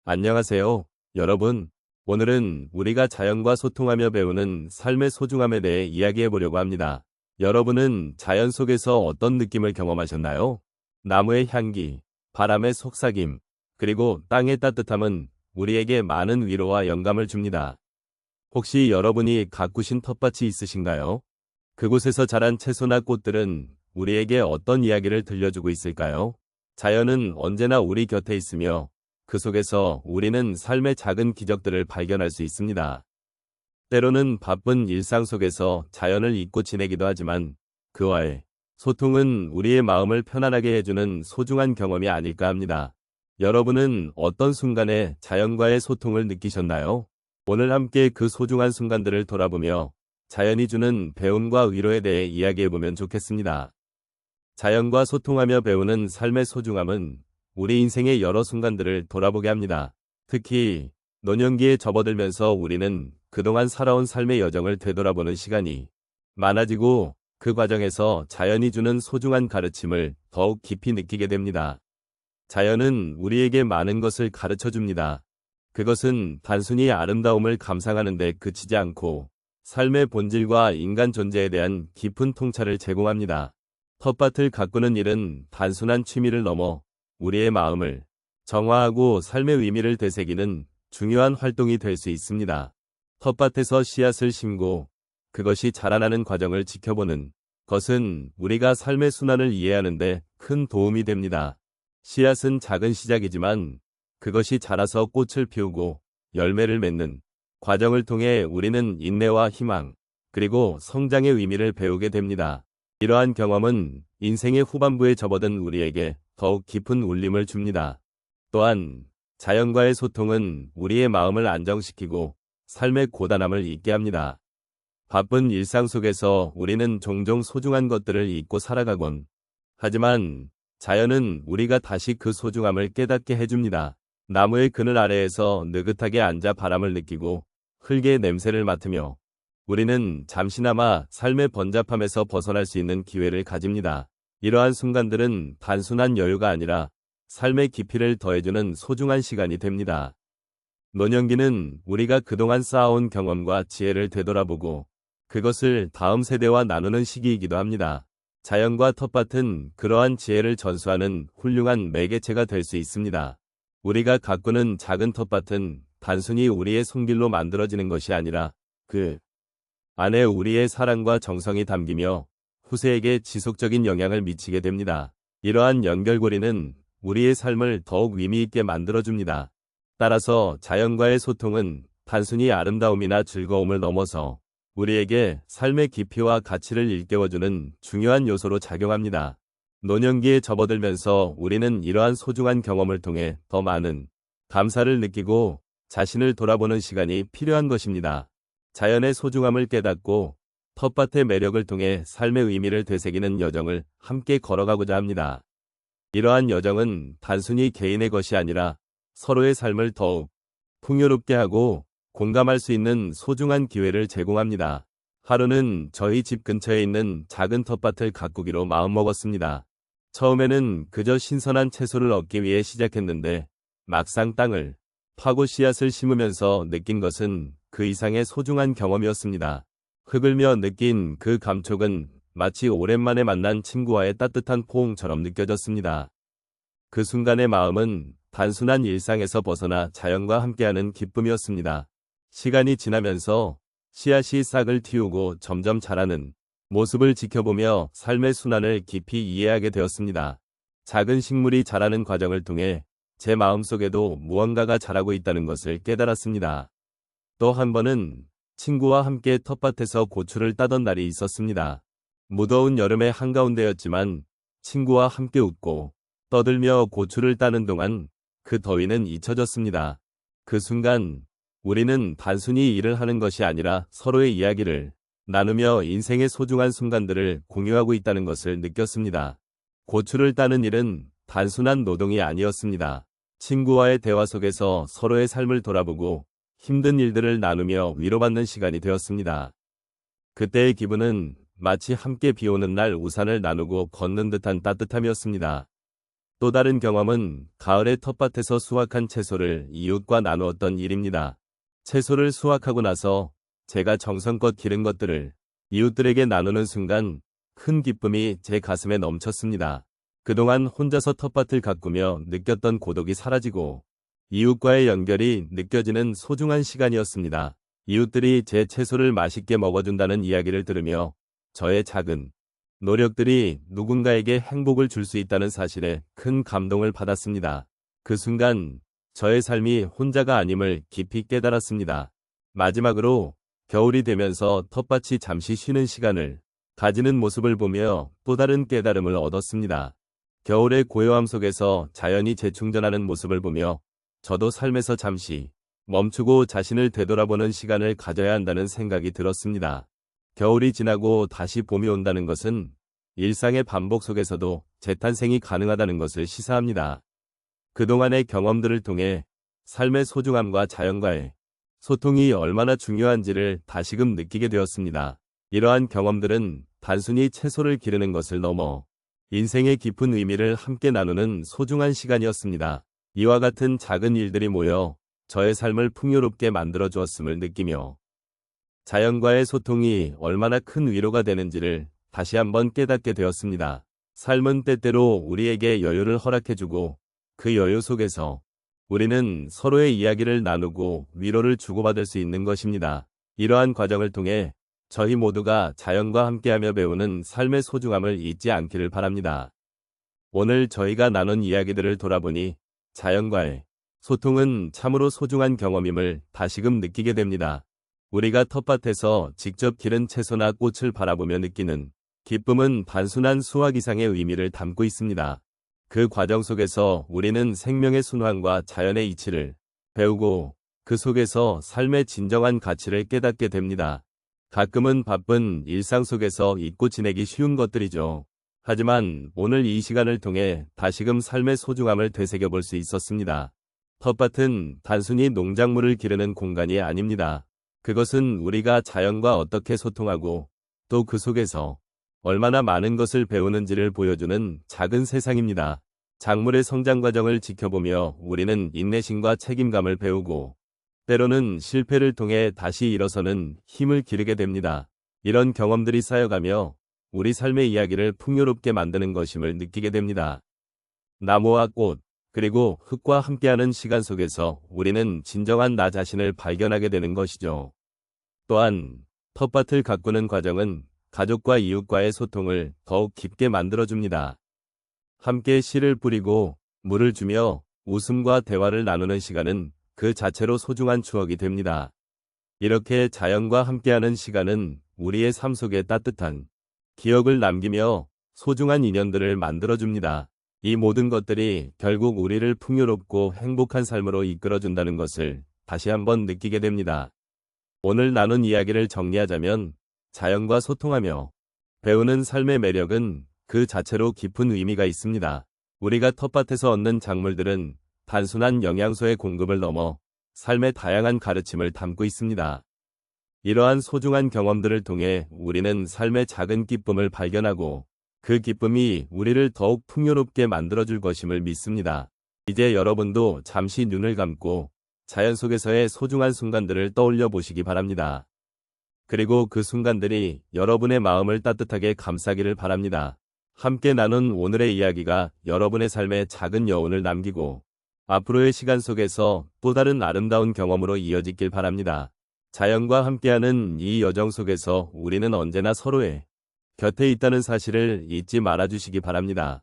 안녕하세요, 여러분. 오늘은 우리가 자연과 소통하며 배우는 삶의 소중함에 대해 이야기해 보려고 합니다. 여러분은 자연 속에서 어떤 느낌을 경험하셨나요? 나무의 향기, 바람의 속삭임, 그리고 땅의 따뜻함은 우리에게 많은 위로와 영감을 줍니다. 혹시 여러분이 가꾸신 텃밭이 있으신가요? 그곳에서 자란 채소나 꽃들은 우리에게 어떤 이야기를 들려주고 있을까요? 자연은 언제나 우리 곁에 있으며 그 속에서 우리는 삶의 작은 기적들을 발견할 수 있습니다. 때로는 바쁜 일상 속에서 자연을 잊고 지내기도 하지만 그와의 소통은 우리의 마음을 편안하게 해주는 소중한 경험이 아닐까 합니다. 여러분은 어떤 순간에 자연과의 소통을 느끼셨나요? 오늘 함께 그 소중한 순간들을 돌아보며 자연이 주는 배움과 위로에 대해 이야기해보면 좋겠습니다. 자연과 소통하며 배우는 삶의 소중함은 우리 인생의 여러 순간들을 돌아보게 합니다. 특히 노년기에 접어들면서 우리는 그동안 살아온 삶의 여정을 되돌아보는 시간이 많아지고 그 과정에서 자연이 주는 소중한 가르침을 더욱 깊이 느끼게 됩니다. 자연은 우리에게 많은 것을 가르쳐 줍니다. 그것은 단순히 아름다움을 감상하는 데 그치지 않고 삶의 본질과 인간 존재에 대한 깊은 통찰을 제공합니다. 텃밭을 가꾸는 일은 단순한 취미를 넘어 우리의 마음을 정화하고 삶의 의미를 되새기는 중요한 활동이 될 수 있습니다. 텃밭에서 씨앗을 심고 그것이 자라나는 과정을 지켜보는 것은 우리가 삶의 순환을 이해하는 데 큰 도움이 됩니다. 씨앗은 작은 시작이지만 그것이 자라서 꽃을 피우고 열매를 맺는 과정을 통해 우리는 인내와 희망, 그리고 성장의 의미를 배우게 됩니다. 이러한 경험은 인생의 후반부에 접어든 우리에게 더욱 깊은 울림을 줍니다. 또한 자연과의 소통은 우리의 마음을 안정시키고 삶의 고단함을 잊게 합니다. 바쁜 일상 속에서 우리는 종종 소중한 것들을 잊고 살아가곤 하지만 자연은 우리가 다시 그 소중함을 깨닫게 해줍니다. 나무의 그늘 아래에서 느긋하게 앉아 바람을 느끼고 흙의 냄새를 맡으며 우리는 잠시나마 삶의 번잡함에서 벗어날 수 있는 기회를 가집니다. 이러한 순간들은 단순한 여유가 아니라 삶의 깊이를 더해주는 소중한 시간이 됩니다. 노년기는 우리가 그동안 쌓아온 경험과 지혜를 되돌아보고 그것을 다음 세대와 나누는 시기이기도 합니다. 자연과 텃밭은 그러한 지혜를 전수하는 훌륭한 매개체가 될 수 있습니다. 우리가 가꾸는 작은 텃밭은 단순히 우리의 손길로 만들어지는 것이 아니라 그 안에 우리의 사랑과 정성이 담기며 후세에게 지속적인 영향을 미치게 됩니다. 이러한 연결고리는 우리의 삶을 더욱 의미있게 만들어줍니다. 따라서 자연과의 소통은 단순히 아름다움이나 즐거움을 넘어서 우리에게 삶의 깊이와 가치를 일깨워주는 중요한 요소로 작용합니다. 노년기에 접어들면서 우리는 이러한 소중한 경험을 통해 더 많은 감사를 느끼고 자신을 돌아보는 시간이 필요한 것입니다. 자연의 소중함을 깨닫고 텃밭의 매력을 통해 삶의 의미를 되새기는 여정을 함께 걸어가고자 합니다. 이러한 여정은 단순히 개인의 것이 아니라 서로의 삶을 더욱 풍요롭게 하고 공감할 수 있는 소중한 기회를 제공합니다. 하루는 저희 집 근처에 있는 작은 텃밭을 가꾸기로 마음먹었습니다. 처음에는 그저 신선한 채소를 얻기 위해 시작했는데 막상 땅을 파고 씨앗을 심으면서 느낀 것은 그 이상의 소중한 경험이었습니다. 흙을며 느낀 그 감촉은 마치 오랜만에 만난 친구와의 따뜻한 포옹처럼 느껴졌습니다. 그 순간의 마음은 단순한 일상에서 벗어나 자연과 함께하는 기쁨이었습니다. 시간이 지나면서 씨앗이 싹을 틔우고 점점 자라는 모습을 지켜보며 삶의 순환을 깊이 이해하게 되었습니다. 작은 식물이 자라는 과정을 통해 제 마음속에도 무언가가 자라고 있다는 것을 깨달았습니다. 또 한 번은 친구와 함께 텃밭에서 고추를 따던 날이 있었습니다. 무더운 여름의 한가운데였지만 친구와 함께 웃고 떠들며 고추를 따는 동안 그 더위는 잊혀졌습니다. 그 순간 우리는 단순히 일을 하는 것이 아니라 서로의 이야기를 나누며 인생의 소중한 순간들을 공유하고 있다는 것을 느꼈습니다. 고추를 따는 일은 단순한 노동이 아니었습니다. 친구와의 대화 속에서 서로의 삶을 돌아보고 힘든 일들을 나누며 위로받는 시간이 되었습니다. 그때의 기분은 마치 함께 비 오는 날 우산을 나누고 걷는 듯한 따뜻함이었습니다. 또 다른 경험은 가을에 텃밭에서 수확한 채소를 이웃과 나누었던 일입니다. 채소를 수확하고 나서 제가 정성껏 기른 것들을 이웃들에게 나누는 순간 큰 기쁨이 제 가슴에 넘쳤습니다. 그동안 혼자서 텃밭을 가꾸며 느꼈던 고독이 사라지고 이웃과의 연결이 느껴지는 소중한 시간이었습니다. 이웃들이 제 채소를 맛있게 먹어준다는 이야기를 들으며 저의 작은 노력들이 누군가에게 행복을 줄 수 있다는 사실에 큰 감동을 받았습니다. 그 순간 저의 삶이 혼자가 아님을 깊이 깨달았습니다. 마지막으로 겨울이 되면서 텃밭이 잠시 쉬는 시간을 가지는 모습을 보며 또 다른 깨달음을 얻었습니다. 겨울의 고요함 속에서 자연이 재충전하는 모습을 보며 저도 삶에서 잠시 멈추고 자신을 되돌아보는 시간을 가져야 한다는 생각이 들었습니다. 겨울이 지나고 다시 봄이 온다는 것은 일상의 반복 속에서도 재탄생이 가능하다는 것을 시사합니다. 그동안의 경험들을 통해 삶의 소중함과 자연과의 소통이 얼마나 중요한지를 다시금 느끼게 되었습니다. 이러한 경험들은 단순히 채소를 기르는 것을 넘어 인생의 깊은 의미를 함께 나누는 소중한 시간이었습니다. 이와 같은 작은 일들이 모여 저의 삶을 풍요롭게 만들어 주었음을 느끼며 자연과의 소통이 얼마나 큰 위로가 되는지를 다시 한번 깨닫게 되었습니다. 삶은 때때로 우리에게 여유를 허락해주고 그 여유 속에서 우리는 서로의 이야기를 나누고 위로를 주고받을 수 있는 것입니다. 이러한 과정을 통해 저희 모두가 자연과 함께하며 배우는 삶의 소중함을 잊지 않기를 바랍니다. 오늘 저희가 나눈 이야기들을 돌아보니 자연과의 소통은 참으로 소중한 경험임을 다시금 느끼게 됩니다. 우리가 텃밭에서 직접 기른 채소나 꽃을 바라보며 느끼는 기쁨은 단순한 수확 이상의 의미를 담고 있습니다. 그 과정 속에서 우리는 생명의 순환과 자연의 이치를 배우고 그 속에서 삶의 진정한 가치를 깨닫게 됩니다. 가끔은 바쁜 일상 속에서 잊고 지내기 쉬운 것들이죠. 하지만 오늘 이 시간을 통해 다시금 삶의 소중함을 되새겨볼 수 있었습니다. 텃밭은 단순히 농작물을 기르는 공간이 아닙니다. 그것은 우리가 자연과 어떻게 소통하고 또 그 속에서 얼마나 많은 것을 배우는지를 보여주는 작은 세상입니다. 작물의 성장 과정을 지켜보며 우리는 인내심과 책임감을 배우고 때로는 실패를 통해 다시 일어서는 힘을 기르게 됩니다. 이런 경험들이 쌓여가며 우리 삶의 이야기를 풍요롭게 만드는 것임을 느끼게 됩니다. 나무와 꽃, 그리고 흙과 함께하는 시간 속에서 우리는 진정한 나 자신을 발견하게 되는 것이죠. 또한 텃밭을 가꾸는 과정은 가족과 이웃과의 소통을 더욱 깊게 만들어줍니다. 함께 씨를 뿌리고 물을 주며 웃음과 대화를 나누는 시간은 그 자체로 소중한 추억이 됩니다. 이렇게 자연과 함께하는 시간은 우리의 삶 속에 따뜻한 기억을 남기며 소중한 인연들을 만들어줍니다. 이 모든 것들이 결국 우리를 풍요롭고 행복한 삶으로 이끌어준다는 것을 다시 한번 느끼게 됩니다. 오늘 나눈 이야기를 정리하자면 자연과 소통하며 배우는 삶의 매력은 그 자체로 깊은 의미가 있습니다. 우리가 텃밭에서 얻는 작물들은 단순한 영양소의 공급을 넘어 삶의 다양한 가르침을 담고 있습니다. 이러한 소중한 경험들을 통해 우리는 삶의 작은 기쁨을 발견하고 그 기쁨이 우리를 더욱 풍요롭게 만들어줄 것임을 믿습니다. 이제 여러분도 잠시 눈을 감고 자연 속에서의 소중한 순간들을 떠올려 보시기 바랍니다. 그리고 그 순간들이 여러분의 마음을 따뜻하게 감싸기를 바랍니다. 함께 나눈 오늘의 이야기가 여러분의 삶에 작은 여운을 남기고 앞으로의 시간 속에서 또 다른 아름다운 경험으로 이어지길 바랍니다. 자연과 함께하는 이 여정 속에서 우리는 언제나 서로의 곁에 있다는 사실을 잊지 말아주시기 바랍니다.